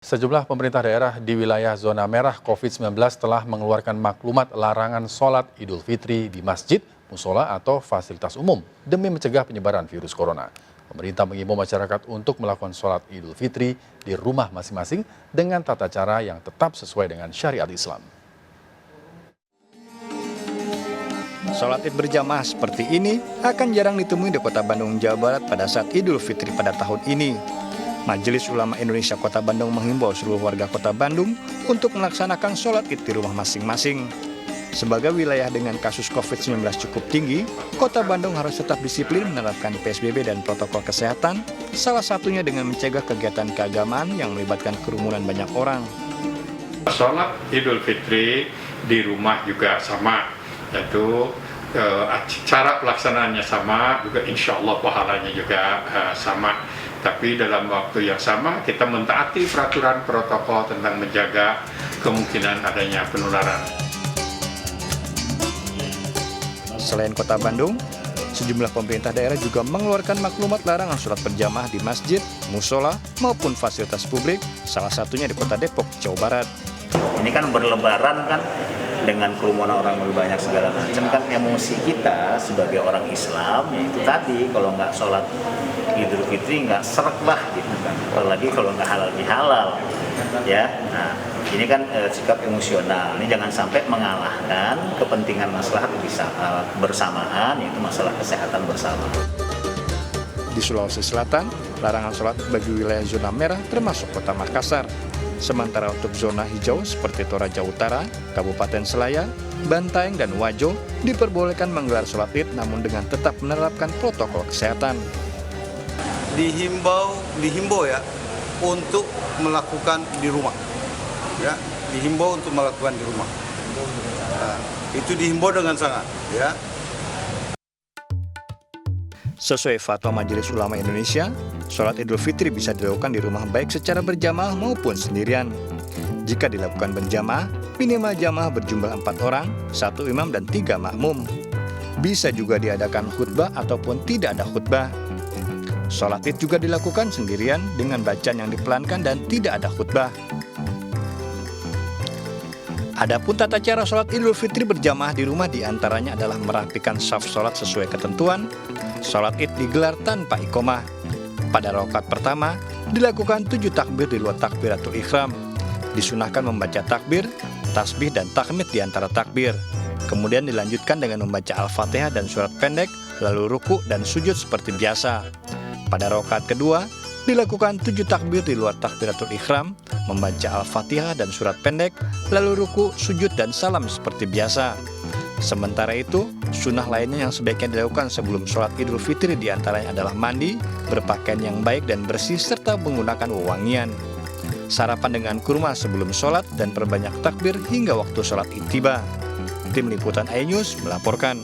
Sejumlah pemerintah daerah di wilayah zona merah COVID-19 telah mengeluarkan maklumat larangan sholat Idul Fitri di masjid, musola, atau fasilitas umum demi mencegah penyebaran virus corona. Pemerintah mengimbau masyarakat untuk melakukan sholat Idul Fitri di rumah masing-masing dengan tata cara yang tetap sesuai dengan syariat Islam. Sholat Id berjamaah seperti ini akan jarang ditemui di Kota Bandung, Jawa Barat pada saat Idul Fitri pada tahun ini. Majelis Ulama Indonesia Kota Bandung menghimbau seluruh warga Kota Bandung untuk melaksanakan sholat Id di rumah masing-masing. Sebagai wilayah dengan kasus COVID-19 cukup tinggi, Kota Bandung harus tetap disiplin menerapkan PSBB dan protokol kesehatan, salah satunya dengan mencegah kegiatan keagamaan yang melibatkan kerumunan banyak orang. Sholat Idul Fitri di rumah juga sama, yaitu cara pelaksanaannya sama, juga insya Allah pahalanya juga sama. Tapi dalam waktu yang sama kita mentaati peraturan protokol tentang menjaga kemungkinan adanya penularan. Selain Kota Bandung, sejumlah pemerintah daerah juga mengeluarkan maklumat larangan sholat berjamaah di masjid, musola, maupun fasilitas publik, salah satunya di Kota Depok, Jawa Barat. Ini kan berlebaran kan, dengan kerumunan orang lebih banyak segala macam, kan emosi kita sebagai orang Islam, yaitu tadi kalau nggak sholat Idul Fitri nggak seret lah gitu kan, apalagi kalau nggak halal bihalal ya. Nah ini kan sikap emosional, ini jangan sampai mengalahkan kepentingan maslahat bersamaan, yaitu masalah kesehatan bersama. Di Sulawesi Selatan, larangan sholat bagi wilayah zona merah termasuk Kota Makassar. Sementara untuk zona hijau seperti Toraja Utara, Kabupaten Selayar, Bantaeng, dan Wajo diperbolehkan menggelar sholat Id namun dengan tetap menerapkan protokol kesehatan. Dihimbau ya untuk melakukan di rumah. Ya, dihimbau untuk melakukan di rumah. Nah, itu dihimbau dengan sangat ya. Sesuai fatwa Majelis Ulama Indonesia, sholat Idul Fitri bisa dilakukan di rumah baik secara berjamaah maupun sendirian. Jika dilakukan berjamaah, minimal jamaah berjumlah 4 orang, 1 imam dan 3 makmum. Bisa juga diadakan khutbah ataupun tidak ada khutbah. Sholat Id juga dilakukan sendirian dengan bacaan yang dipelankan dan tidak ada khutbah. Adapun tata cara sholat Idul Fitri berjamaah di rumah diantaranya adalah merapikan saf sholat sesuai ketentuan. Sholat Id digelar tanpa iqomah. Pada rakaat pertama, dilakukan 7 takbir di luar takbiratul ihram. Disunahkan membaca takbir, tasbih, dan tahmid di antara takbir. Kemudian dilanjutkan dengan membaca Al-Fatihah dan surat pendek, lalu ruku dan sujud seperti biasa. Pada rakaat kedua, dilakukan 7 takbir di luar takbiratul ihram, membaca Al-Fatihah dan surat pendek, lalu ruku, sujud, dan salam seperti biasa. Sementara itu, sunnah lainnya yang sebaiknya dilakukan sebelum sholat Idul Fitri diantaranya adalah mandi, berpakaian yang baik dan bersih, serta menggunakan wewangian. Sarapan dengan kurma sebelum sholat dan perbanyak takbir hingga waktu sholat Id tiba. Tim Liputan iNews melaporkan.